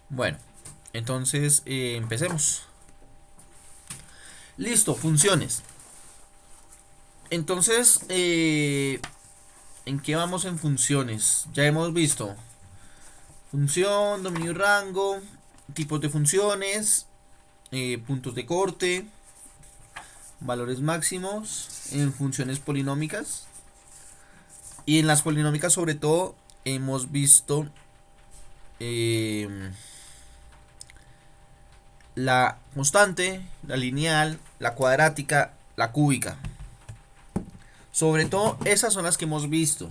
Bueno, entonces empecemos. Listo, funciones. Entonces, ¿en qué vamos en funciones? Ya hemos visto función, dominio y rango, tipos de funciones, puntos de corte, valores máximos, en funciones polinómicas. Y en las polinómicas sobre todo hemos visto eh, la constante, la lineal, la cuadrática, la cúbica. Sobre todo esas son las que hemos visto.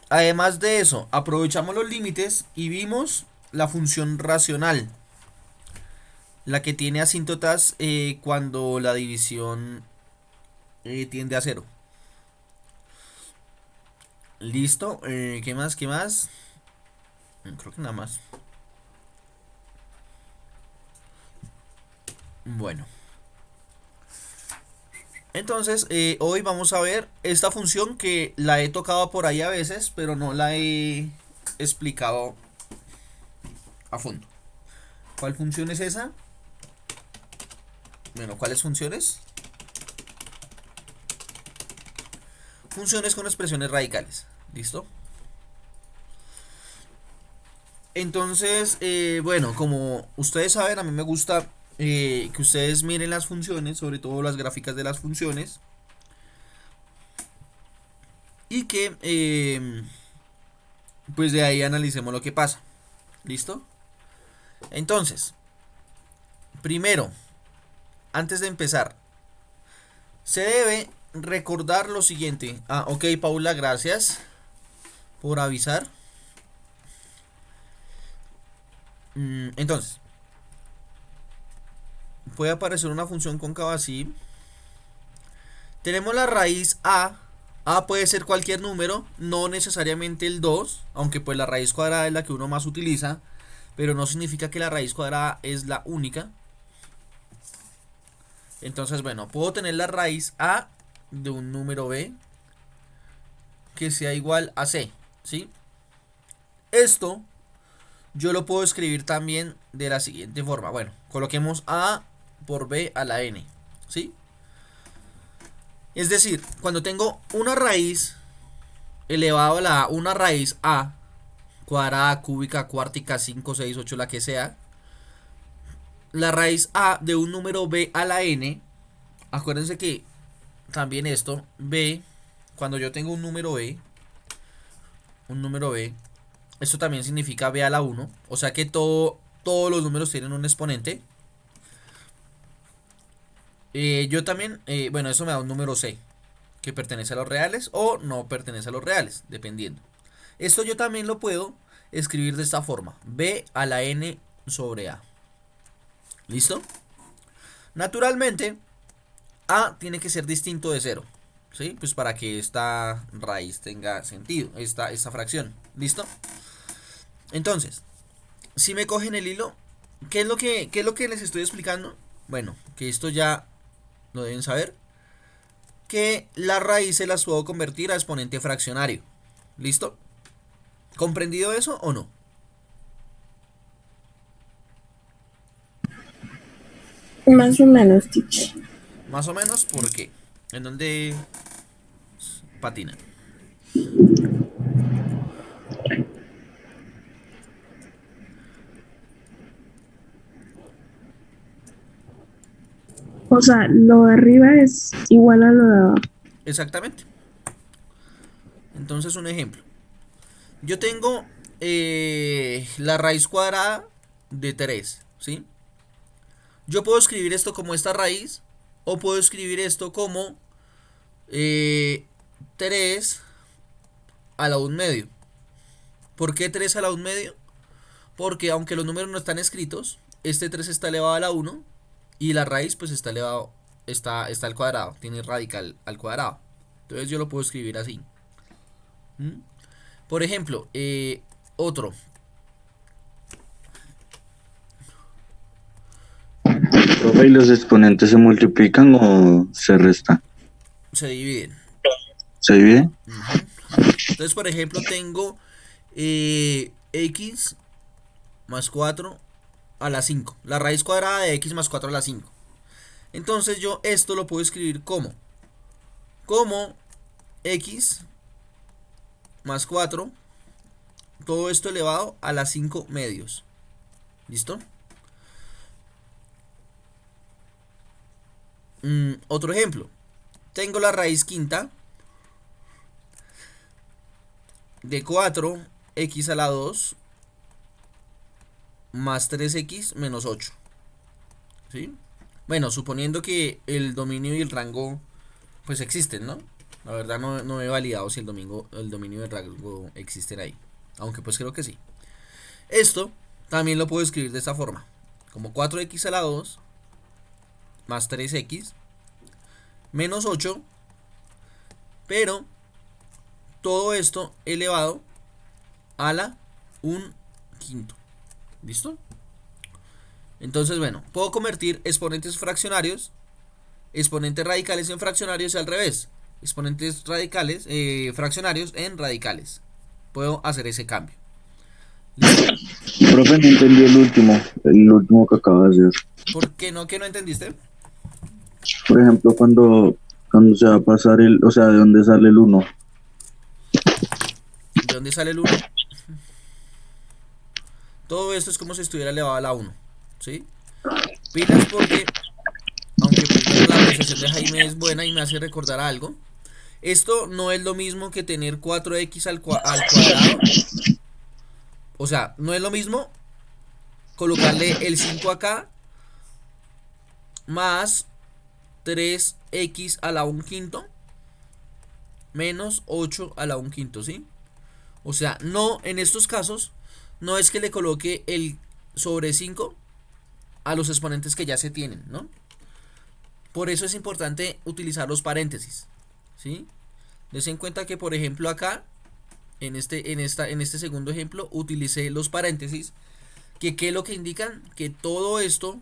Además de eso, aprovechamos los límites y vimos la función racional, la que tiene asíntotas cuando la división tiende a cero. Listo, ¿qué más? ¿Qué más? Creo que nada más. Bueno, entonces hoy vamos a ver esta función que la he tocado por ahí a veces, pero no la he explicado a fondo. ¿Cuál función es esa? Bueno, ¿cuáles funciones? Funciones con expresiones radicales. ¿Listo? Entonces, bueno, como ustedes saben, a mí me gusta que ustedes miren las funciones, sobre todo las gráficas de las funciones, y que pues de ahí analicemos lo que pasa. ¿Listo? Entonces, primero, antes de empezar, se debe recordar lo siguiente. Ah, ok, Paula, gracias por avisar. Entonces, puede aparecer una función cóncava así. Tenemos la raíz a. A puede ser cualquier número, no necesariamente el 2, aunque pues la raíz cuadrada es la que uno más utiliza, pero no significa que la raíz cuadrada es la única. Entonces, bueno, puedo tener la raíz a de un número b que sea igual a c, ¿sí? Esto yo lo puedo escribir también de la siguiente forma. Bueno, coloquemos a por b a la n, ¿sí? Es decir, cuando tengo una raíz elevado a la a, una raíz a cuadrada, cúbica, cuártica, 5, 6, 8, la que sea, la raíz a de un número b a la n, acuérdense que también esto, b, cuando yo tengo un número b, esto también significa b a la 1, o sea que todos los números tienen un exponente. Yo también, bueno, eso me da un número c, que pertenece a los reales o no pertenece a los reales, dependiendo. Esto yo también lo puedo escribir de esta forma, b a la n sobre a. ¿Listo? Naturalmente, a tiene que ser distinto de cero, ¿sí? Pues para que esta raíz tenga sentido, esta fracción. ¿Listo? Entonces, si me cogen el hilo, qué es lo que les estoy explicando? Bueno, que esto ya lo deben saber. Que las raíces las puedo convertir a exponente fraccionario. ¿Listo? ¿Comprendido eso o no? Más o menos, Tich. Más o menos, ¿por qué? ¿En dónde patina? O sea, lo de arriba es igual a lo de abajo. Exactamente. Entonces, un ejemplo. Yo tengo la raíz cuadrada de 3, ¿sí? Yo puedo escribir esto como esta raíz o puedo escribir esto como eh, 3 a la 1 medio. ¿Por qué 3 a la 1 medio? Porque aunque los números no están escritos, este 3 está elevado a la 1 y la raíz pues está elevado, está al cuadrado, tiene radical al cuadrado. Entonces yo lo puedo escribir así. ¿Mm? Por ejemplo, otro, Profe, ¿y los exponentes se multiplican o se restan? se dividen. ¿Se divide? Ujú. Entonces, por ejemplo, tengo x más 4 a la 5. La raíz cuadrada de x más 4 a la 5. Entonces yo esto lo puedo escribir como x más 4, todo esto elevado a la 5 medios. ¿Listo? Otro ejemplo. Tengo la raíz quinta de 4x a la 2 más 3x menos 8. ¿Sí? Bueno, suponiendo que el dominio y el rango pues existen, ¿no? La verdad no he validado si el dominio y el rango existen ahí. Aunque pues creo que sí. Esto también lo puedo escribir de esta forma. Como 4x a la 2 más 3x menos 8. Pero todo esto elevado a la 1 quinto. ¿Listo? Entonces, bueno, puedo convertir exponentes fraccionarios, exponentes radicales en fraccionarios y al revés. Exponentes radicales, fraccionarios en radicales. Puedo hacer ese cambio. ¿Listo? Profe, no entendí el último que acaba de hacer. ¿Por qué no? ¿Qué no entendiste? Por ejemplo, cuando se va a pasar o sea, ¿de dónde sale el uno? ¿De dónde sale el 1? Todo esto es como si estuviera elevado a la 1. ¿Sí? Pilas porque, aunque pues, la apreciación de Jaime es buena y me hace recordar algo, esto no es lo mismo que tener 4x al cuadrado. O sea, no es lo mismo colocarle el 5 acá más 3x a la 1 quinto menos 8 a la 1 quinto, ¿sí? O sea, no, en estos casos, no es que le coloque el sobre 5 a los exponentes que ya se tienen, ¿no? Por eso es importante utilizar los paréntesis, ¿sí? Des en cuenta que, por ejemplo, acá, en este segundo ejemplo, utilicé los paréntesis, que ¿qué es lo que indican? Que todo esto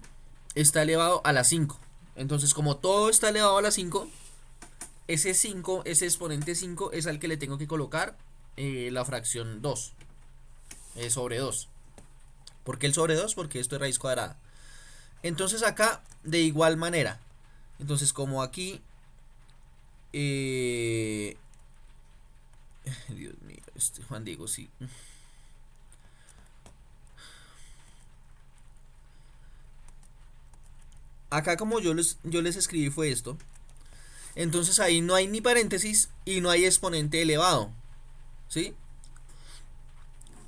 está elevado a la 5. Entonces, como todo está elevado a la 5, ese 5, ese exponente 5 es al que le tengo que colocar la fracción 2 sobre 2. ¿Por qué el sobre 2? Porque esto es raíz cuadrada. Entonces acá de igual manera. Entonces como aquí Dios mío, Juan Diego sí. Acá como yo les escribí fue esto. Entonces ahí no hay ni paréntesis y no hay exponente elevado, ¿sí?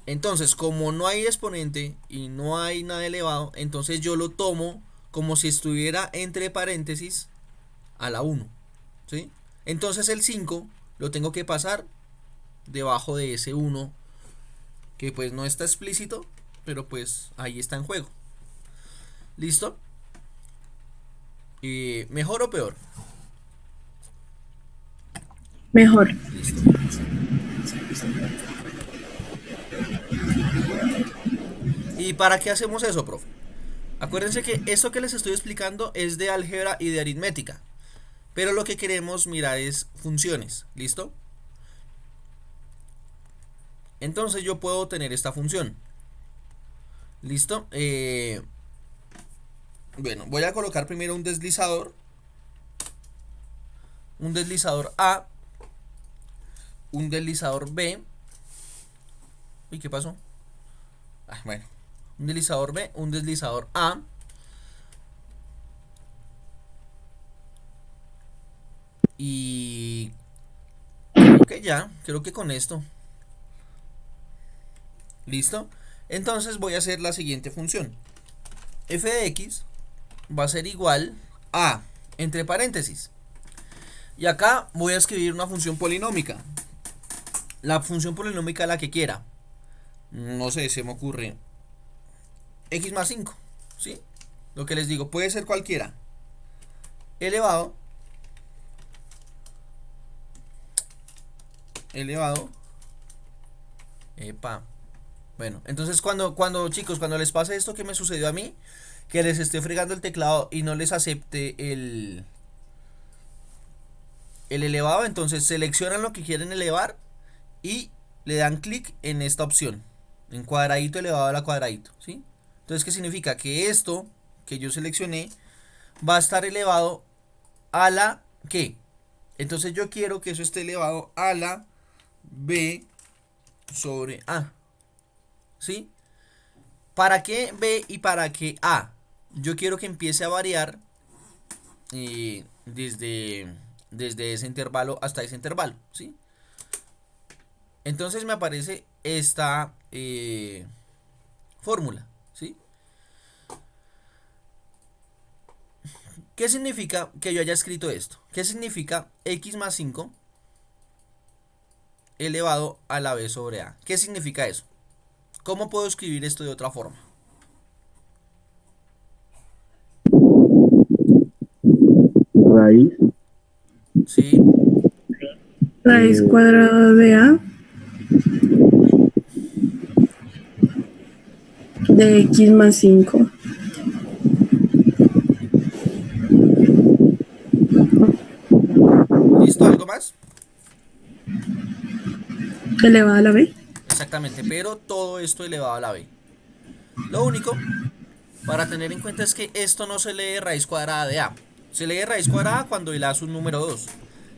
Entonces, como no hay exponente y no hay nada elevado, entonces yo lo tomo como si estuviera entre paréntesis a la 1, ¿sí? Entonces el 5 lo tengo que pasar debajo de ese 1, que pues no está explícito, pero pues ahí está en juego. ¿Listo? ¿Mejor o peor? Mejor. Listo. ¿Y para qué hacemos eso, profe? Acuérdense que esto que les estoy explicando es de álgebra y de aritmética. Pero lo que queremos mirar es funciones. ¿Listo? Entonces yo puedo tener esta función. ¿Listo? Bueno, voy a colocar primero un deslizador. Un deslizador A. Un deslizador B. ¿Y qué pasó? Bueno. Un deslizador B, un deslizador A. Y creo que con esto. ¿Listo? Entonces voy a hacer la siguiente función. F de x va a ser igual a, entre paréntesis. Y acá voy a escribir una función polinómica. La función polinómica la que quiera. No sé, se me ocurre x más 5, ¿sí? Lo que les digo, puede ser cualquiera. Elevado epa. Bueno, entonces chicos, cuando les pase esto que me sucedió a mí, que les esté fregando el teclado y no les acepte el elevado, entonces seleccionan lo que quieren elevar y le dan clic en esta opción, en cuadradito elevado a la cuadradito, ¿sí? Entonces, ¿qué significa? Que esto que yo seleccioné va a estar elevado a la ¿qué? Entonces yo quiero que eso esté elevado a la b sobre a, ¿sí? ¿Para qué b y para qué a? Yo quiero que empiece a variar desde ese intervalo hasta ese intervalo, ¿sí? Entonces me aparece esta fórmula, ¿sí? ¿Qué significa que yo haya escrito esto? ¿Qué significa x más 5 elevado a la b sobre a? ¿Qué significa eso? ¿Cómo puedo escribir esto de otra forma? Raíz. ¿Sí? Raíz eh, cuadrada de A de X más 5 ¿Listo? ¿Algo más? elevada a la B. Exactamente, pero todo esto elevado a la b. Lo único para tener en cuenta es que esto no se lee raíz cuadrada de a. Se lee raíz cuadrada cuando el a es un número 2.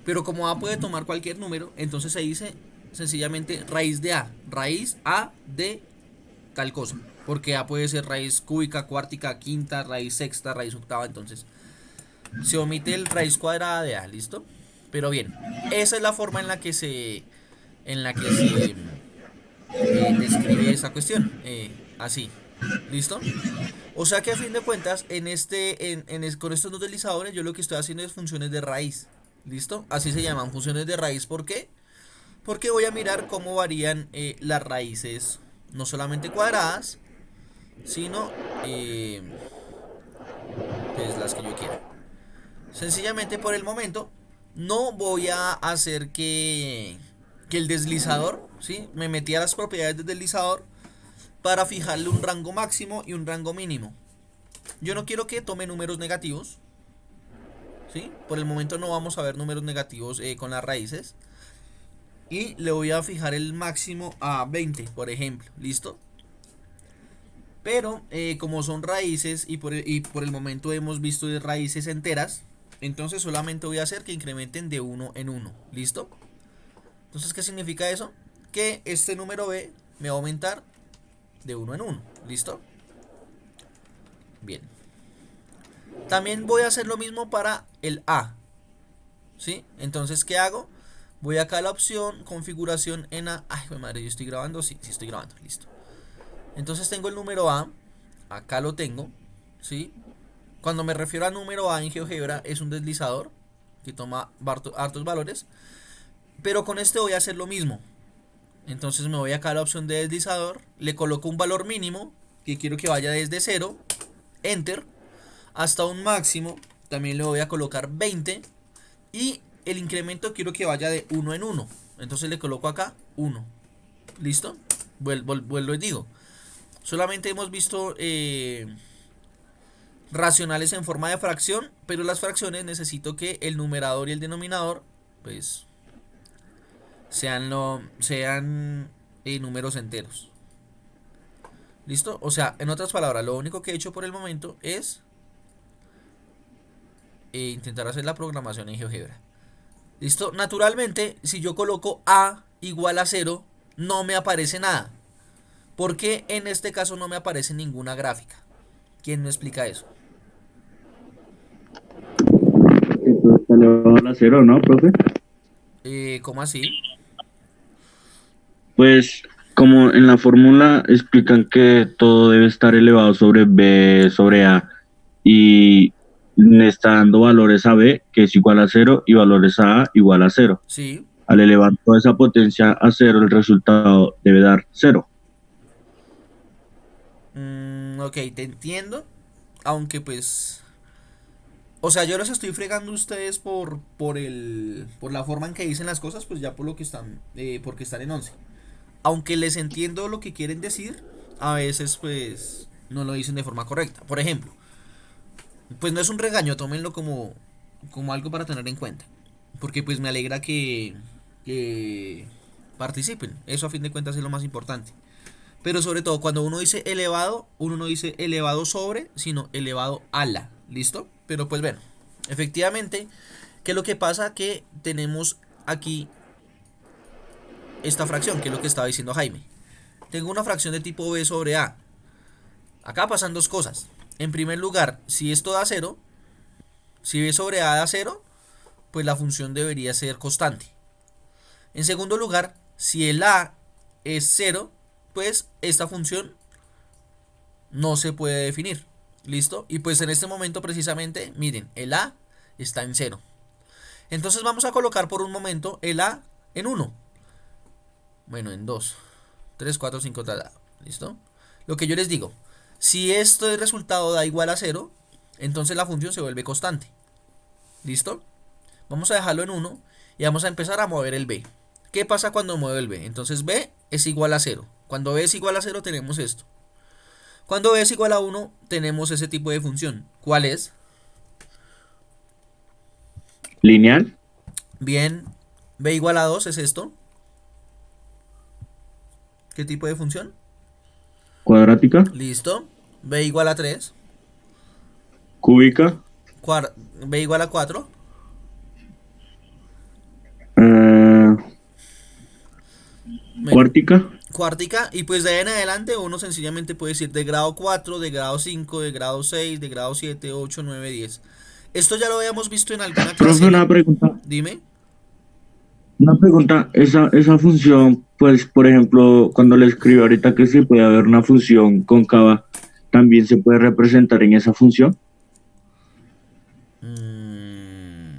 Pero como a puede tomar cualquier número, entonces se dice sencillamente raíz de a. Raíz a de tal cosa. Porque a puede ser raíz cúbica, cuártica, quinta, raíz sexta, raíz octava. Entonces se omite el raíz cuadrada de a, ¿listo? Pero bien, esa es la forma en la que se describe esa cuestión. Así, ¿listo? O sea que a fin de cuentas, con estos dos deslizadores, yo lo que estoy haciendo es funciones de raíz. ¿Listo? Así se llaman funciones de raíz. ¿Por qué? Porque voy a mirar cómo varían las raíces, no solamente cuadradas, sino pues las que yo quiera. Sencillamente por el momento, no voy a hacer que el deslizador, ¿sí? Me metí a las propiedades del deslizador para fijarle un rango máximo y un rango mínimo. Yo no quiero que tome números negativos, ¿sí? Por el momento no vamos a ver números negativos con las raíces. Y le voy a fijar el máximo a 20, por ejemplo. ¿Listo? Pero como son raíces y por el momento hemos visto de raíces enteras, entonces solamente voy a hacer que incrementen de 1 en 1. ¿Listo? Entonces, ¿qué significa eso? Que este número b me va a aumentar de 1 en 1. ¿Listo? Bien. También voy a hacer lo mismo para el a. ¿Sí? Entonces, ¿qué hago? Voy acá a la opción configuración en a. Ay, madre, yo estoy grabando. Sí, sí estoy grabando. Listo. Entonces tengo el número a. Acá lo tengo. ¿Sí? Cuando me refiero a número a en GeoGebra es un deslizador que toma hartos valores. Pero con este voy a hacer lo mismo. Entonces me voy acá a la opción de deslizador. Le coloco un valor mínimo que quiero que vaya desde 0. Enter. Hasta un máximo. También le voy a colocar 20. Y el incremento quiero que vaya de 1 en 1. Entonces le coloco acá 1. ¿Listo? Vuelvo y digo. Solamente hemos visto racionales en forma de fracción. Pero las fracciones necesito que el numerador y el denominador pues sean números enteros. ¿Listo? O sea, en otras palabras, lo único que he hecho por el momento es intentar hacer la programación en GeoGebra. ¿Listo? Naturalmente, si yo coloco a igual a 0, no me aparece nada. ¿Por qué en este caso no me aparece ninguna gráfica? ¿Quién me explica eso? Esto está elevado a la cero, ¿no, profe? ¿Cómo así? Pues como en la fórmula explican que todo debe estar elevado sobre B sobre A y le está dando valores a B que es igual a cero y valores a A igual a cero. Sí. Al elevar toda esa potencia a cero, el resultado debe dar cero. Ok, te entiendo. Aunque pues... O sea, yo los estoy fregando a ustedes por la forma en que dicen las cosas, pues ya por lo que están, porque están en 11. Aunque les entiendo lo que quieren decir, a veces pues no lo dicen de forma correcta. Por ejemplo, pues no es un regaño, tómenlo como algo para tener en cuenta. Porque pues me alegra que participen. Eso a fin de cuentas es lo más importante. Pero sobre todo cuando uno dice elevado, uno no dice elevado sobre, sino elevado a la. ¿Listo? Pero pues bueno, efectivamente, ¿qué es lo que pasa? Que tenemos aquí esta fracción, que es lo que estaba diciendo Jaime. Tengo una fracción de tipo b sobre a. Acá pasan dos cosas. En primer lugar, si esto da 0, si b sobre a da 0, pues la función debería ser constante. En segundo lugar, si el a es 0, pues esta función no se puede definir. ¿Listo? Y pues en este momento precisamente, miren, el a está en 0. Entonces vamos a colocar por un momento el a en 1. Bueno, en 2, 3, 4, 5, tal. ¿Listo? Lo que yo les digo, si este resultado da igual a 0, entonces la función se vuelve constante. ¿Listo? Vamos a dejarlo en 1 y vamos a empezar a mover el b. ¿Qué pasa cuando mueve el b? Entonces b es igual a 0. Cuando b es igual a 0 tenemos esto. Cuando b es igual a 1 tenemos ese tipo de función. ¿Cuál es? Lineal, Bien, b igual a 2 es esto. ¿Qué tipo de función? cuadrática, Listo. B igual a 3. cúbica, B igual a 4. eh, Bueno, cuártica. cuártica. Y pues de ahí en adelante uno sencillamente puede decir de grado 4, de grado 5, de grado 6, de grado 7, 8, 9, 10. Esto ya lo habíamos visto en alguna Profe, clase, ¿no? una pregunta. Dime. Una pregunta, esa función, pues, por ejemplo, cuando le escribo ahorita que sí puede haber una función cóncava, ¿también se puede representar en esa función? Mm,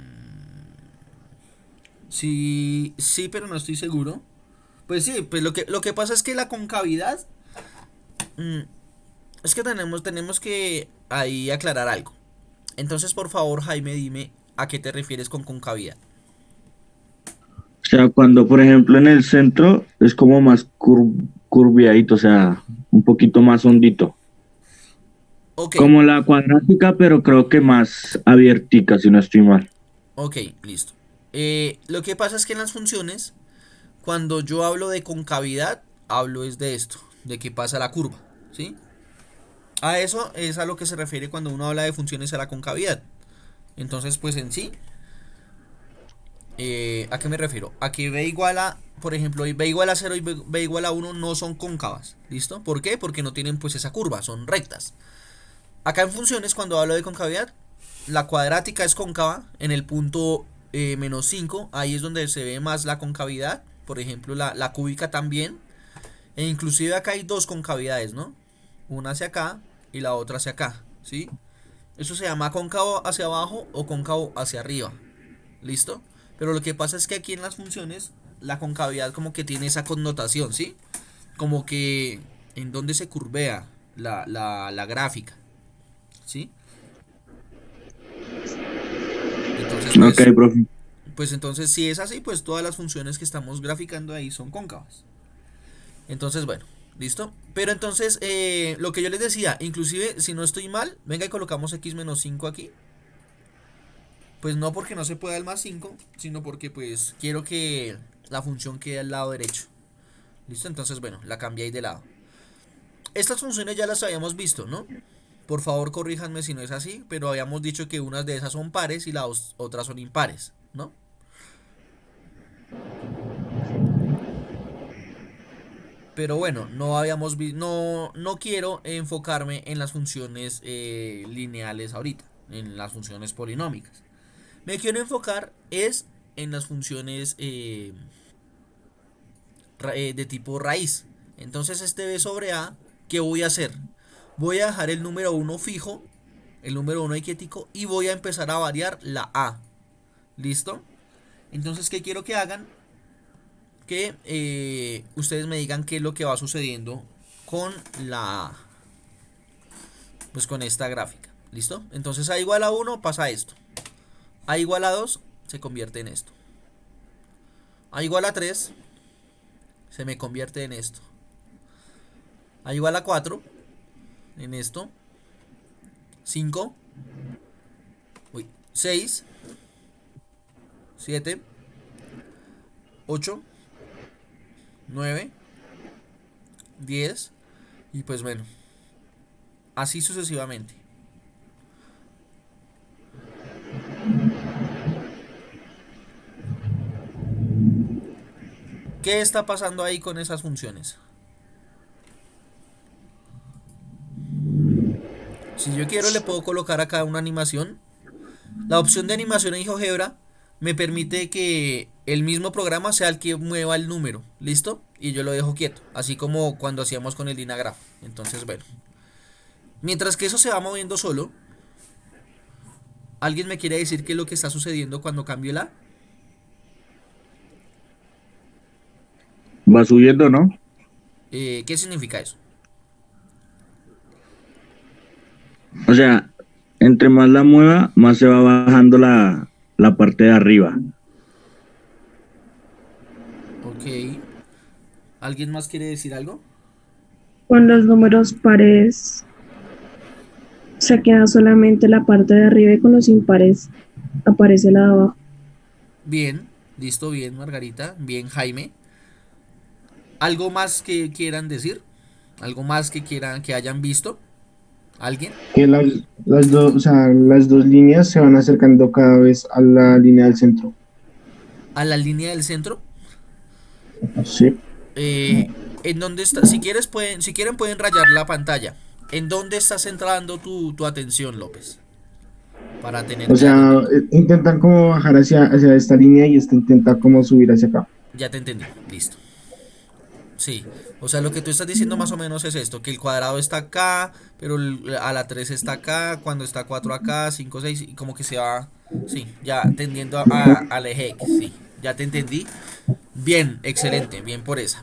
sí, sí, pero no estoy seguro. Pues sí, pues lo que pasa es que la concavidad, mm, es que tenemos que ahí aclarar algo. Entonces, por favor, Jaime, dime a qué te refieres con concavidad. O sea, cuando, por ejemplo, en el centro es como más curviadito, o sea, un poquito más hondito. Ok, Como la cuadrática, pero creo que más abiertica, si no estoy mal. ok, listo. Lo que pasa es que en las funciones, cuando yo hablo de concavidad, hablo es de esto, de que pasa la curva, ¿sí? A eso es a lo que se refiere cuando uno habla de funciones a la concavidad. Entonces, pues en sí, ¿a qué me refiero? A que b igual a, por ejemplo, b igual a 0 y b igual a 1 no son cóncavas, ¿listo? ¿Por qué? Porque no tienen pues esa curva, son rectas. Acá en funciones, cuando hablo de concavidad, la cuadrática es cóncava en el punto menos 5, ahí es donde se ve más la concavidad, por ejemplo la cúbica también, e inclusive acá hay dos concavidades, ¿no? Una hacia acá y la otra hacia acá, ¿sí? Eso se llama cóncavo hacia abajo o cóncavo hacia arriba, ¿listo? Pero lo que pasa es que aquí en las funciones la concavidad como que tiene esa connotación, ¿sí? Como que en donde se curvea la gráfica, ¿sí? Entonces, Ok, profe. pues entonces si es así, pues todas las funciones que estamos graficando ahí son cóncavas. Entonces, bueno, listo. Pero entonces, lo que yo les decía, inclusive si no estoy mal, venga y colocamos x menos 5 aquí. Pues no porque no se pueda el más 5 sino porque pues quiero que la función quede al lado derecho. ¿Listo? Entonces, bueno, la cambié ahí de lado. Estas funciones ya las habíamos visto, ¿no? Por favor, corríjanme si no es así, pero habíamos dicho que unas de esas son pares y las otras son impares, ¿no? Pero bueno, no habíamos no quiero enfocarme en las funciones lineales ahorita, en las funciones polinómicas. Me quiero enfocar es en las funciones de tipo raíz. Entonces este b sobre a, ¿qué voy a hacer? Voy a dejar el número 1 fijo, el número 1 quietico, y voy a empezar a variar la a. ¿Listo? Entonces, ¿qué quiero que hagan? Que ustedes me digan qué es lo que va sucediendo con la, pues con esta gráfica. ¿Listo? Entonces a igual a 1 pasa esto. A igual a 2 se convierte en esto. A igual a 3 se me convierte en esto. A igual a 4 en esto. 5, 6, 7, 8, 9, 10, Y pues bueno, así sucesivamente. ¿Qué está pasando ahí con esas funciones? Si yo quiero le puedo colocar acá una animación. La opción de animación en GeoGebra me permite que el mismo programa sea el que mueva el número, ¿listo? Y yo lo dejo quieto, así como cuando hacíamos con el Dynagraph. Entonces, bueno, mientras que eso se va moviendo solo, ¿alguien me quiere decir qué es lo que está sucediendo cuando cambio la? Va subiendo, ¿no? ¿Qué significa eso? O sea, entre más la mueva, más se va bajando la parte de arriba. Ok. ¿Alguien más quiere decir algo? Con los números pares se queda solamente la parte de arriba y con los impares aparece la de abajo. Bien, listo, bien, Margarita, bien, Jaime. ¿Algo más que quieran decir? ¿Algo más que quieran que hayan visto? ¿Alguien? Que las dos, o sea, las dos líneas se van acercando cada vez a la línea del centro. ¿A la línea del centro? Sí. ¿En dónde está? Si quieres pueden, si quieren pueden rayar la pantalla. ¿En dónde está centrando tu atención, López? Para tener O claro sea, todo. intentan como bajar hacia esta línea y esta intenta como subir hacia acá. Ya te entendí, listo. Sí, o sea, lo que tú estás diciendo más o menos es esto, que el cuadrado está acá, pero a la 3 está acá, cuando está 4 acá, 5 6 y como que se va, sí, ya tendiendo al eje X, sí, ya te entendí. Bien, excelente, bien por esa.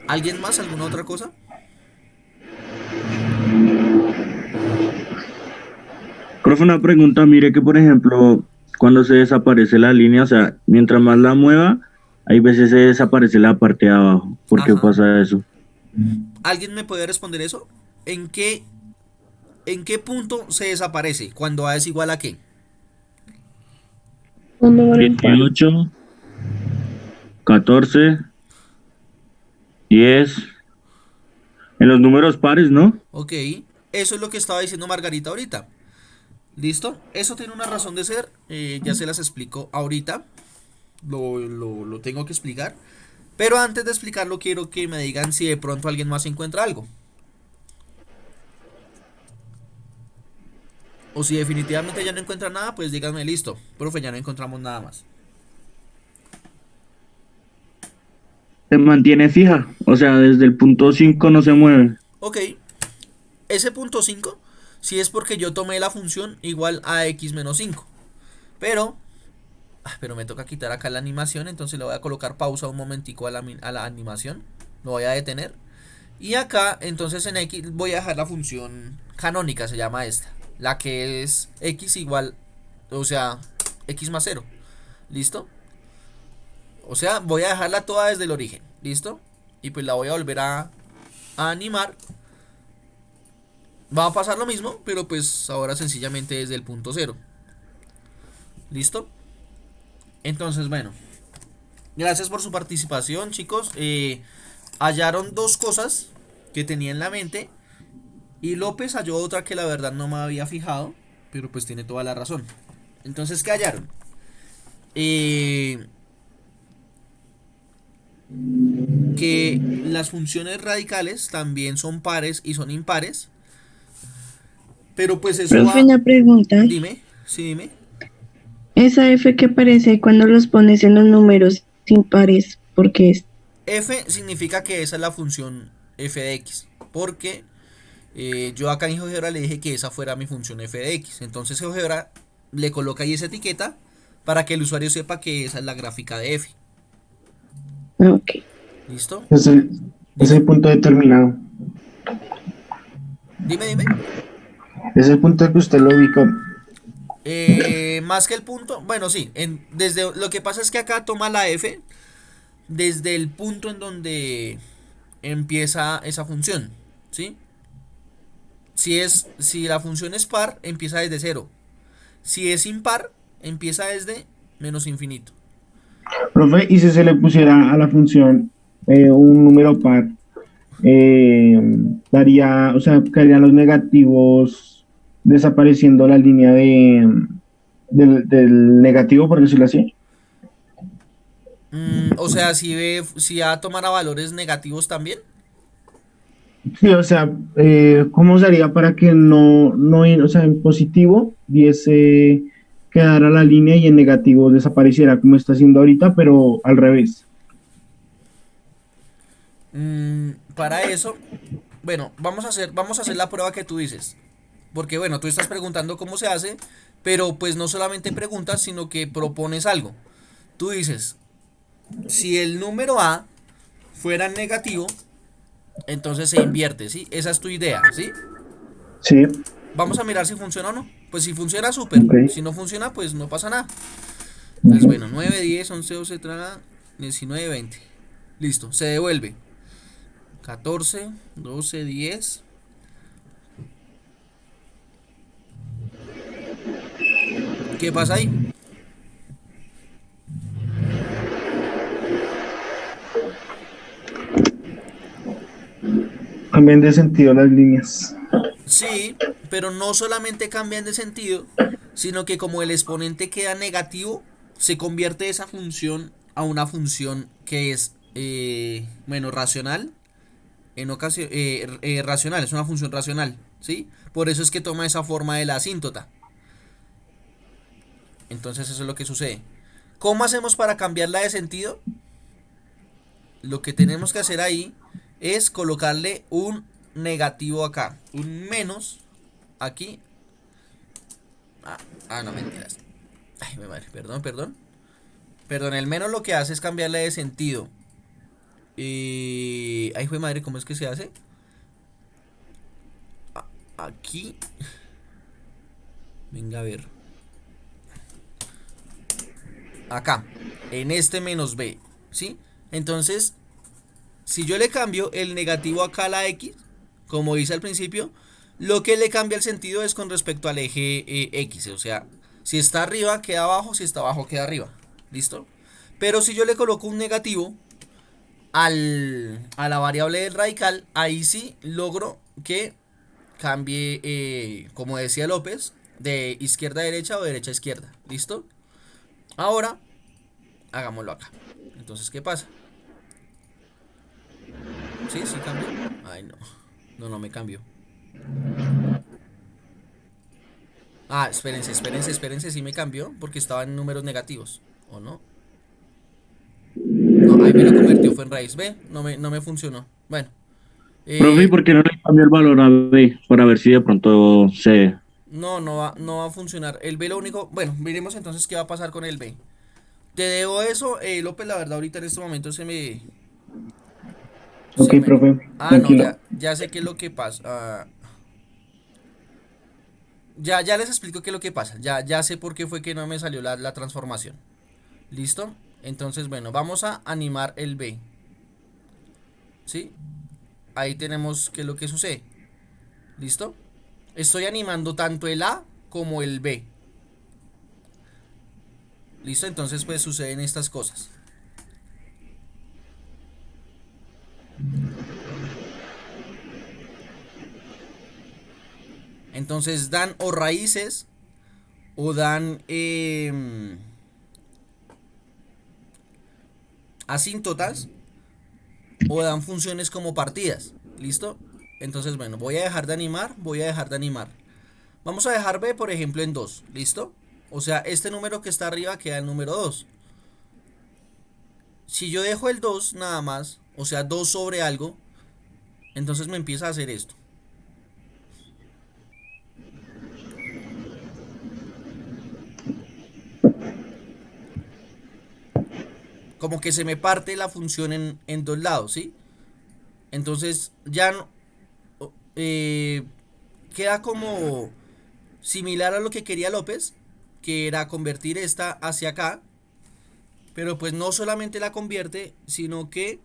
¿Alguien más? ¿Alguna otra cosa? Profe, una pregunta, mire que por ejemplo, cuando se desaparece la línea, o sea, mientras más la mueva, hay veces se desaparece la parte de abajo. ¿Por qué Ajá. pasa eso? ¿Alguien me puede responder eso? ¿En qué, en qué punto se desaparece? ¿Cuando A es igual a qué? Un número impar. 18, 14, 10, en los números pares, ¿no? Ok, eso es lo que estaba diciendo Margarita ahorita. ¿Listo? Eso tiene una razón de ser, ya se las explico ahorita. Lo tengo que explicar. Pero antes de explicarlo, quiero que me digan si de pronto alguien más encuentra algo. O si definitivamente ya no encuentra nada, pues díganme listo. Profe, ya no encontramos nada más. Se mantiene fija, o sea, desde el punto 5 no se mueve. Ok, ese punto 5 si es porque yo tomé la función igual a x menos 5. Pero, pero me toca quitar acá la animación, entonces le voy a colocar pausa un momentico a la animación. Lo voy a detener. Y acá, entonces en X voy a dejar la función canónica, se llama esta. La que es X igual, o sea, X más 0. ¿Listo? O sea, voy a dejarla toda desde el origen. ¿Listo? Y pues la voy a volver a animar. Va a pasar lo mismo, pero pues ahora sencillamente desde el punto 0. ¿Listo? Entonces, bueno. Gracias por su participación, chicos. Hallaron dos cosas que tenía en la mente. Y López halló otra que la verdad no me había fijado, pero pues tiene toda la razón. Entonces, ¿qué hallaron? Que las funciones radicales también son pares y son impares. Pero pues eso Profe, va... una pregunta. Dime, sí, dime. Esa F que aparece cuando los pones en los números impares, ¿por qué es? F significa que esa es la función f de x. Porque yo acá en GeoGebra le dije que esa fuera mi función f de x. Entonces GeoGebra le coloca ahí esa etiqueta para que el usuario sepa que esa es la gráfica de f. Ok. ¿Listo? Es Dime, el punto determinado. dime. Es el punto que usted lo ubicó. Más que el punto, bueno, sí, desde lo que pasa es que acá toma la f desde el punto en donde empieza esa función, ¿sí? Si la función es par, empieza desde cero. Si es impar, empieza desde menos infinito. Profe, ¿y si se le pusiera a la función un número par eh, daría, o sea, quedarían los negativos desapareciendo la línea del negativo, por decirlo así. O sea, si A tomara valores negativos también. Sí, o sea, ¿cómo se haría para que o sea, en positivo quedara la línea y en negativo desapareciera como está haciendo ahorita, pero al revés? Para eso, bueno, vamos a hacer la prueba que tú dices. Porque bueno, tú estás preguntando cómo se hace, pero pues no solamente preguntas, sino que propones algo. Tú dices, si el número A fuera negativo, entonces se invierte, ¿sí? Esa es tu idea, ¿sí? Sí, Vamos a mirar si funciona o no. Pues si funciona, súper. ok. Si no funciona, pues no pasa nada. Entonces, Ujú. bueno, 9 10 11 12 13 19 20. Listo, se devuelve. 14 12 10. ¿Qué pasa ahí? Cambian de sentido las líneas. Sí, pero no solamente cambian de sentido, sino que como el exponente queda negativo, se convierte esa función a una función que es, bueno, racional. Racional, es una función racional, ¿sí? Por eso es que toma esa forma de la asíntota. Entonces eso es lo que sucede. ¿Cómo hacemos para cambiarla de sentido? Lo que tenemos que hacer ahí es colocarle un negativo acá, un menos aquí. No mentiras. Ay, mi madre, perdón, perdón. Perdón, el menos lo que hace es cambiarle de sentido. Ay, fue madre, ¿cómo es que se hace? Aquí. Venga a ver. Acá. En este menos B. ¿Sí? Entonces, si yo le cambio el negativo acá a la X, como hice al principio, lo que le cambia el sentido es con respecto al eje X. O sea, si está arriba queda abajo, si está abajo queda arriba. ¿Listo? Pero si yo le coloco un negativo a la variable del radical, ahí sí logro que cambie, como decía López, de izquierda a derecha o de derecha a izquierda. ¿Listo? Ahora, hagámoslo acá. Entonces, ¿qué pasa? ¿Sí? ¿Sí cambió? Ay, no. No me cambió. Espérense, sí me cambió porque estaba en números negativos. ¿O no? No, ahí me lo convirtió, fue en raíz B. No me funcionó. Bueno, Profe, ¿y eh, por qué no le cambia el valor a B? Para ver si de pronto se... no va a funcionar. El B lo único. Bueno, miremos entonces qué va a pasar con el B. Te debo eso, López, la verdad, ahorita en este momento se me. Ok, Se me. profe, No, tranquilo. ya sé qué es lo que pasa. Ya les explico qué es lo que pasa. Ya sé por qué fue que no me salió la transformación. ¿Listo? Entonces, bueno, vamos a animar el B. ¿Sí? Ahí tenemos qué es lo que sucede. ¿Listo? Estoy animando tanto el A como el B. ¿Listo? Entonces, pues suceden estas cosas. Entonces dan o raíces o dan asíntotas o dan funciones como partidas. ¿Listo? Entonces, bueno, voy a dejar de animar, voy a dejar de animar. Vamos a dejar B, por ejemplo, en 2. ¿Listo? O sea, este número que está arriba queda el número 2. Si yo dejo el 2 nada más, o sea, 2 sobre algo, entonces me empieza a hacer esto. Como que se me parte la función en dos lados, ¿sí? Entonces ya no, eh, queda como similar a lo que quería López, que era convertir esta hacia acá, pero pues no solamente la convierte, sino que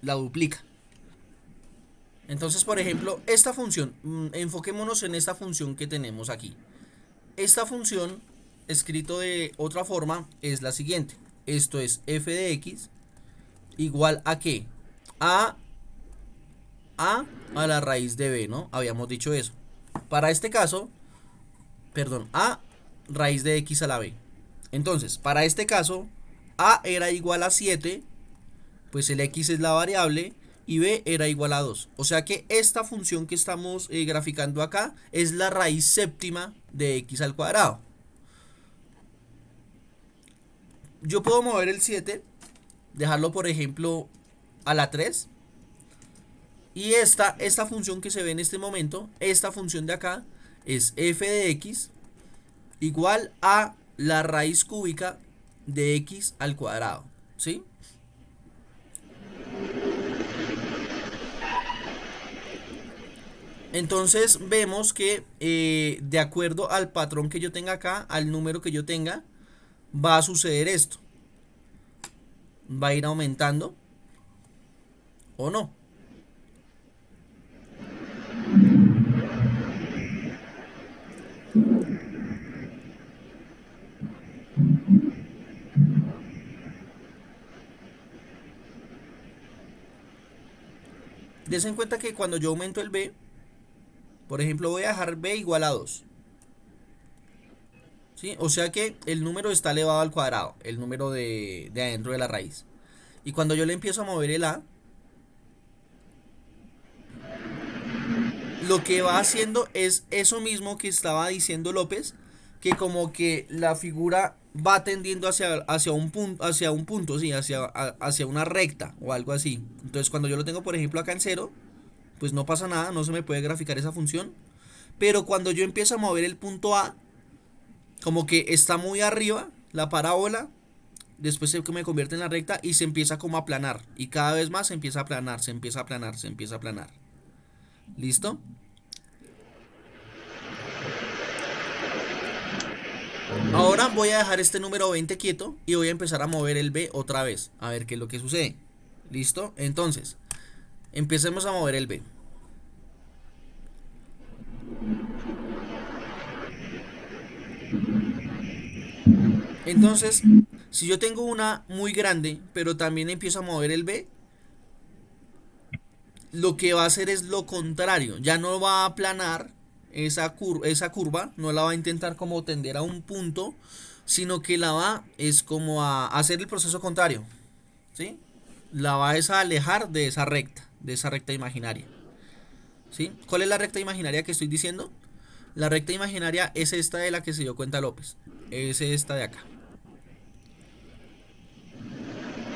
la duplica. Entonces, por ejemplo, esta función, enfoquémonos en esta función que tenemos aquí. Esta función, escrito de otra forma, es la siguiente. Esto es f de x igual a ¿qué? A a la raíz de b, ¿no? Habíamos dicho eso. Para este caso, perdón, a raíz de x a la b. Entonces, para este caso, a era igual a 7, pues el x es la variable, y b era igual a 2. O sea que esta función que estamos graficando acá es la raíz séptima de x al cuadrado. Yo puedo mover el 7, dejarlo por ejemplo a la 3. Y esta función que se ve en este momento, esta función de acá, es f de x igual a la raíz cúbica de x al cuadrado, ¿sí? Entonces vemos que de acuerdo al patrón que yo tenga acá, al número que yo tenga, va a suceder esto. Va a ir aumentando o no. Des en cuenta que cuando yo aumento el b, por ejemplo, voy a dejar b igual a 2. ¿Sí? O sea que el número está elevado al cuadrado, el número de adentro de la raíz. Y cuando yo le empiezo a mover el a, lo que va haciendo es eso mismo que estaba diciendo López, que como que la figura va tendiendo hacia un punto, sí, hacia una recta o algo así. Entonces cuando yo lo tengo, por ejemplo, acá en 0, pues no pasa nada, no se me puede graficar esa función. Pero cuando yo empiezo a mover el punto A, como que está muy arriba la parábola, después se me convierte en la recta y se empieza como a aplanar. Y cada vez más se empieza a aplanar, se empieza a aplanar, se empieza a aplanar. ¿Listo? Ahora voy a dejar este número 20 quieto y voy a empezar a mover el B otra vez. A ver qué es lo que sucede. ¿Listo? Entonces, empecemos a mover el B. Entonces, si yo tengo una muy grande, pero también empiezo a mover el B, lo que va a hacer es lo contrario. Ya no va a aplanar esa curva, no la va a intentar como tender a un punto, sino que la va es como a hacer el proceso contrario, ¿sí? La va es a alejar de esa recta imaginaria, ¿sí? ¿Cuál es la recta imaginaria que estoy diciendo? La recta imaginaria es esta de la que se dio cuenta López, es esta de acá.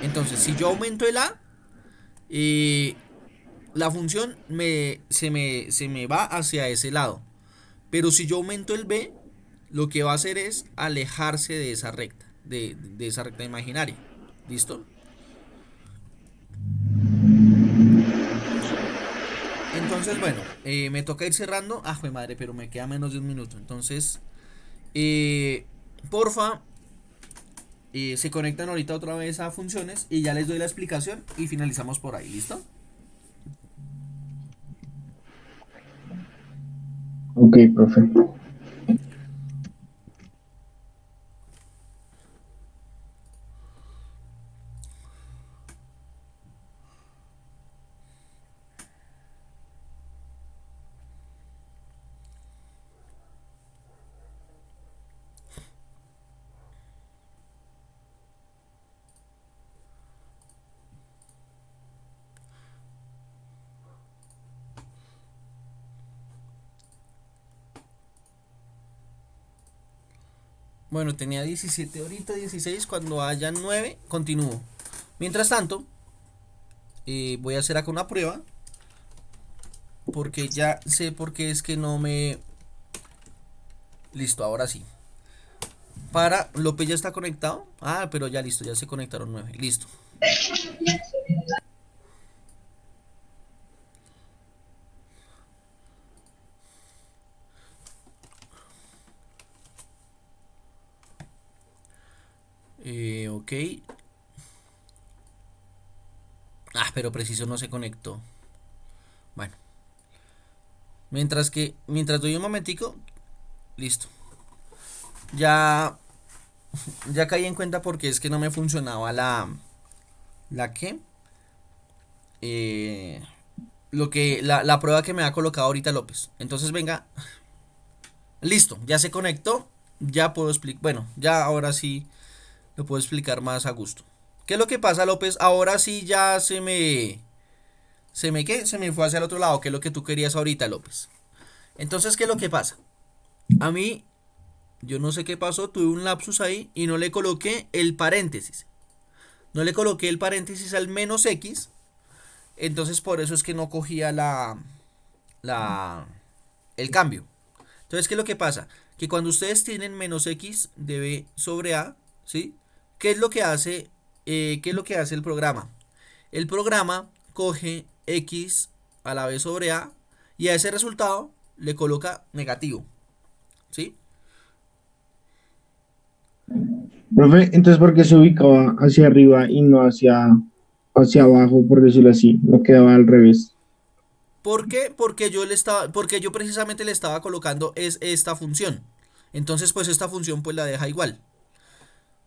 Entonces, si yo aumento el a, la función se me va hacia ese lado. Pero si yo aumento el b, lo que va a hacer es alejarse de esa recta, de esa recta imaginaria. ¿Listo? Entonces, bueno, me toca ir cerrando. Ah, jue madre, pero me queda menos de un minuto. Entonces, porfa, se conectan ahorita otra vez a funciones y ya les doy la explicación y finalizamos por ahí. ¿Listo? Ok, profe. Bueno, tenía 17, ahorita 16, cuando haya 9, continúo. Mientras tanto, voy a hacer acá una prueba, porque ya sé por qué es que no me... Listo, ahora sí. Para, López ya está conectado. Ah, pero ya listo, ya se conectaron 9, listo. Ok. Ah, pero preciso no se conectó. Bueno. Mientras doy un momentico, listo. Ya caí en cuenta porque es que no me funcionaba ¿la qué? la prueba que me ha colocado ahorita López. Entonces venga, listo, ya se conectó, ya puedo explicar, bueno, ya ahora sí lo puedo explicar más a gusto. ¿Qué es lo que pasa, López? Ahora sí ya ¿qué? Se me fue hacia el otro lado, que es lo que tú querías ahorita, López. Entonces, ¿qué es lo que pasa? A mí, yo no sé qué pasó, tuve un lapsus ahí y no le coloqué el paréntesis. No le coloqué el paréntesis al menos X. Entonces por eso es que no cogía el cambio. Entonces, ¿qué es lo que pasa? Que cuando ustedes tienen menos X de B sobre A, ¿sí? ¿Qué es lo que hace, qué es lo que hace el programa? El programa coge X a la B sobre A y a ese resultado le coloca negativo, ¿sí? Profe, entonces, ¿por qué se ubicaba hacia arriba y no hacia abajo, por decirlo así? No quedaba al revés. ¿Por qué? Porque yo precisamente le estaba colocando es esta función. Entonces, pues esta función pues la deja igual.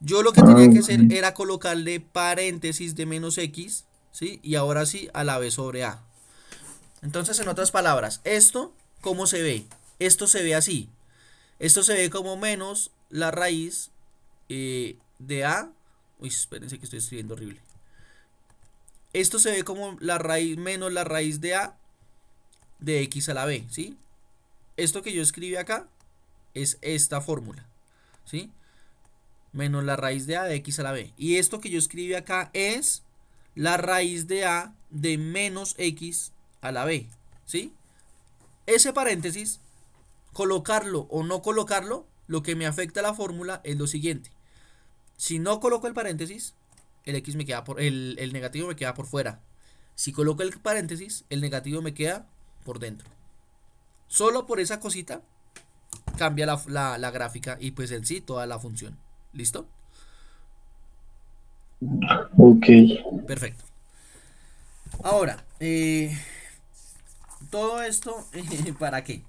Yo lo que Ah, tenía que ok. hacer era colocarle paréntesis de menos X, ¿sí? Y ahora sí a la B sobre A. Entonces, en otras palabras, esto, ¿cómo se ve? Esto se ve así. Esto se ve como menos la raíz de A. Uy, espérense que estoy escribiendo horrible. Esto se ve como la raíz menos la raíz de A de X a la B, ¿sí? Esto que yo escribí acá es esta fórmula, ¿sí? Menos la raíz de A de X a la B. Y esto que yo escribí acá es la raíz de A de menos X a la B, ¿sí? Ese paréntesis, colocarlo o no colocarlo, lo que me afecta a la fórmula es lo siguiente. Si no coloco el paréntesis, el X me queda el negativo me queda por fuera. Si coloco el paréntesis, el negativo me queda por dentro. Solo por esa cosita cambia la gráfica y pues en sí toda la función. ¿Listo? Ok. Perfecto. Ahora, todo esto, ¿para qué?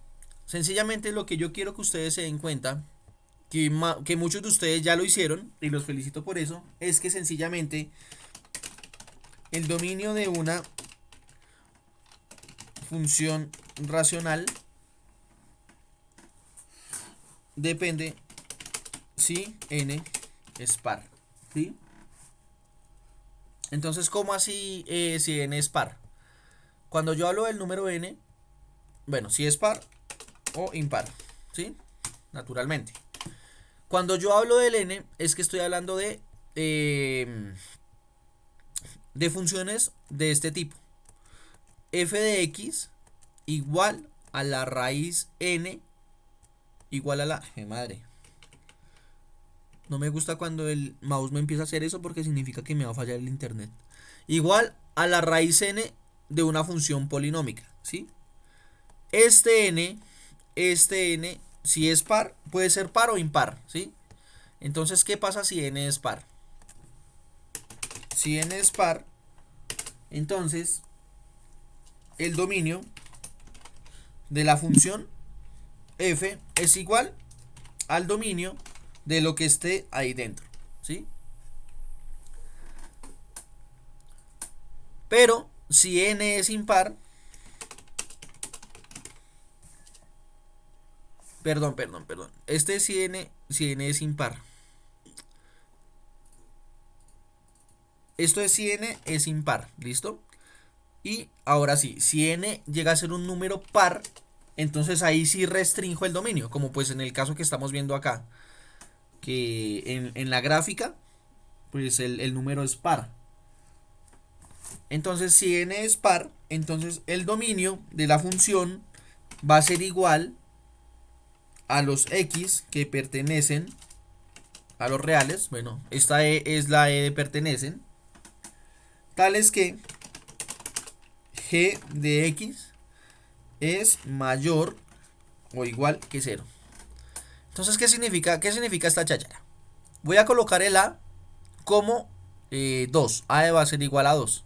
Sencillamente lo que yo quiero que ustedes se den cuenta, que muchos de ustedes ya lo hicieron, y los felicito por eso, es que sencillamente el dominio de una función racional depende si n es par, ¿sí? Entonces, ¿cómo así si n es par? Cuando yo hablo del número n, bueno, si es par o impar, ¿sí? Naturalmente. Cuando yo hablo del n, es que estoy hablando de funciones de este tipo. F de x igual a la raíz n igual a la... madre! No me gusta cuando el mouse me empieza a hacer eso porque significa que me va a fallar el internet. Igual a la raíz n de una función polinómica, ¿sí? Este n, si es par, puede ser par o impar, ¿sí? Entonces, ¿qué pasa si n es par? Si n es par, entonces el dominio de la función f es igual al dominio de lo que esté ahí dentro, ¿sí? Pero si n es impar, perdón. Este si n es impar. Esto es si n es impar, ¿listo? Y ahora sí, si n llega a ser un número par, entonces ahí sí restringo el dominio, como pues en el caso que estamos viendo acá, que en la gráfica, pues el número es par. Entonces si n es par, entonces el dominio de la función va a ser igual a los x que pertenecen a los reales. Bueno, esta es la e de pertenecen, tales que g de x es mayor o igual que 0. Entonces, ¿qué significa esta cháchara? Voy a colocar el a como 2. A va a ser igual a 2.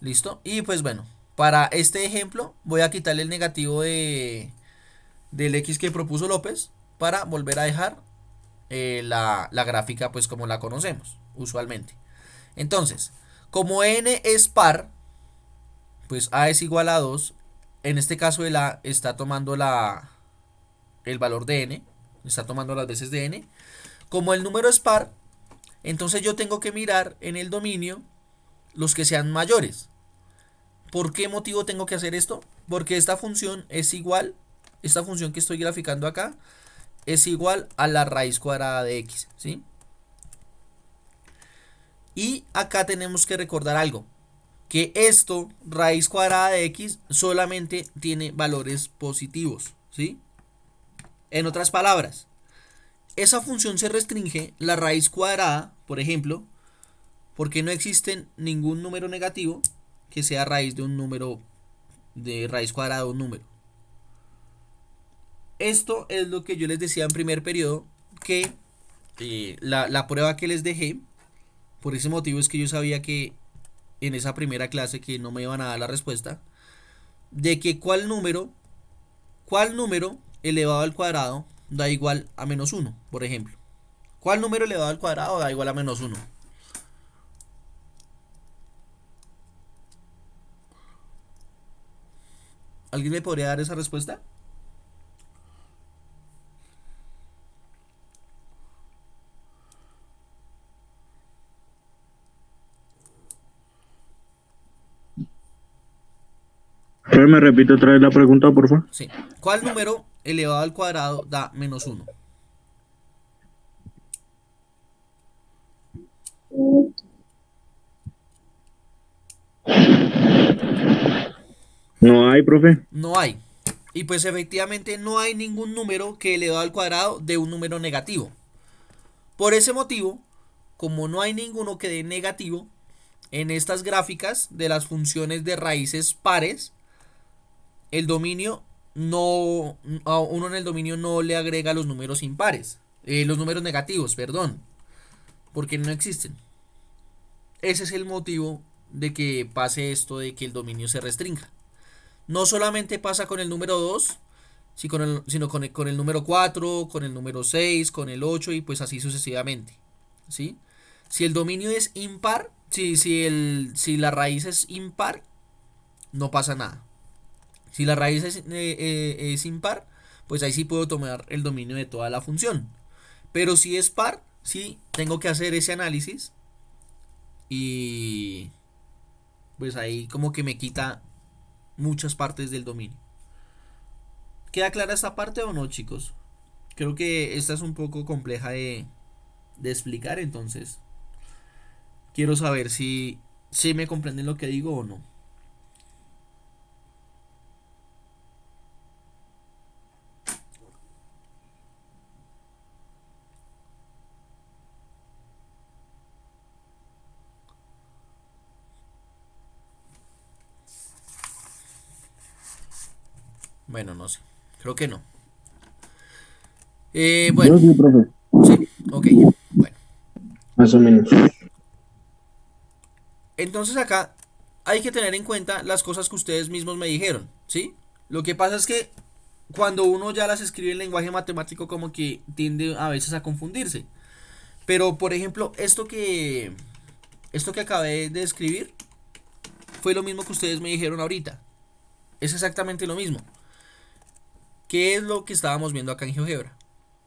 ¿Listo? Y pues bueno, para este ejemplo voy a quitarle el negativo del x que propuso López para volver a dejar la gráfica pues como la conocemos usualmente. Entonces, como n es par, pues a es igual a 2. En este caso el a está tomando el valor de n, está tomando las veces de n. Como el número es par, entonces yo tengo que mirar en el dominio los que sean mayores. ¿Por qué motivo tengo que hacer esto? Porque esta función es igual, esta función que estoy graficando acá, es igual a la raíz cuadrada de x, ¿sí? Y acá tenemos que recordar algo, que esto, raíz cuadrada de x, solamente tiene valores positivos, ¿sí? En otras palabras, esa función se restringe, la raíz cuadrada, por ejemplo, porque no existe ningún número negativo que sea raíz de un número, de raíz cuadrada de un número. Esto es lo que yo les decía en primer periodo, que la prueba que les dejé, por ese motivo es que yo sabía que en esa primera clase que no me iban a dar la respuesta, de que cuál número elevado al cuadrado da igual a menos 1, por ejemplo. ¿Cuál número elevado al cuadrado da igual a menos 1? ¿Alguien me podría dar esa respuesta? Profe, ¿me repite otra vez la pregunta, por favor? Sí. ¿Cuál número elevado al cuadrado da menos 1? No hay, profe. No hay. Y pues efectivamente no hay ningún número que elevado al cuadrado de un número negativo. Por ese motivo, como no hay ninguno que dé negativo, en estas gráficas de las funciones de raíces pares, el dominio no, a uno en el dominio no le agrega los números impares, los números negativos, perdón, porque no existen. Ese es el motivo de que pase esto de que el dominio se restrinja. No solamente pasa con el número 2, sino con el número 4, con el número 6, con el 8 y pues así sucesivamente, ¿sí? Si el dominio es impar, si la raíz es impar, no pasa nada. Si la raíz es impar, pues ahí sí puedo tomar el dominio de toda la función. Pero si es par, sí tengo que hacer ese análisis y pues ahí como que me quita muchas partes del dominio. ¿Queda clara esta parte o no, chicos? Creo que esta es un poco compleja de explicar, entonces quiero saber si me comprenden lo que digo o no. Bueno, no sé. Creo que no. Bueno, Yo sí, profe, sí, ok. Bueno, más o menos. entonces acá hay que tener en cuenta las cosas que ustedes mismos me dijeron, ¿sí? Lo que pasa es que cuando uno ya las escribe en lenguaje matemático como que tiende a veces a confundirse. Pero por ejemplo, esto que acabé de escribir fue lo mismo que ustedes me dijeron ahorita. Es exactamente lo mismo. ¿Qué es lo que estábamos viendo acá en GeoGebra?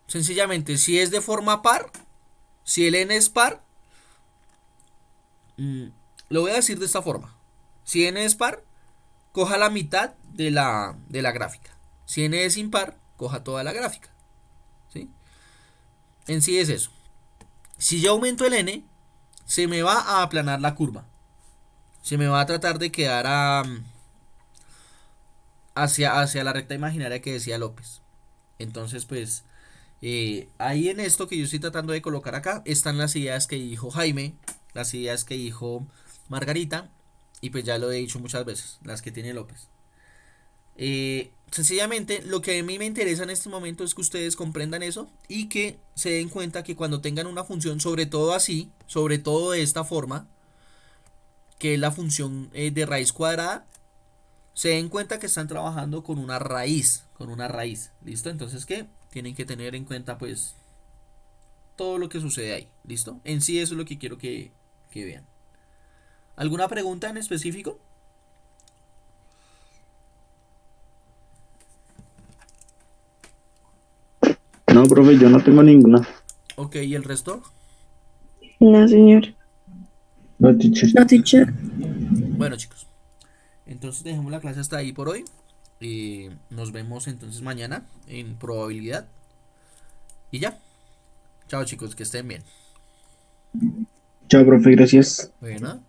Sencillamente, si es de forma par, si el n es par, lo voy a decir de esta forma. Si n es par, coja la mitad de la gráfica. Si n es impar, coja toda la gráfica, ¿sí? En sí es eso. Si yo aumento el n, se me va a aplanar la curva. Se me va a tratar de quedar hacia la recta imaginaria que decía López. Entonces, pues, ahí en esto que yo estoy tratando de colocar acá, están las ideas que dijo Jaime, las ideas que dijo Margarita, y pues ya lo he dicho muchas veces, las que tiene López. Sencillamente, lo que a mí me interesa en este momento es que ustedes comprendan eso y que se den cuenta que cuando tengan una función, sobre todo así, sobre todo de esta forma, que es la función de raíz cuadrada, se den cuenta que están trabajando con una raíz, ¿listo? Entonces que tienen que tener en cuenta pues todo lo que sucede ahí, ¿listo? En sí eso es lo que quiero que vean. ¿Alguna pregunta en específico? No, profe, yo no tengo ninguna. Ok, ¿y el resto? No, señor. No, teacher. No, teacher. Bueno, chicos, entonces dejemos la clase hasta ahí por hoy. Nos vemos entonces mañana en probabilidad. Y ya. Chao, chicos, que estén bien. Chao, profe, gracias. Bueno.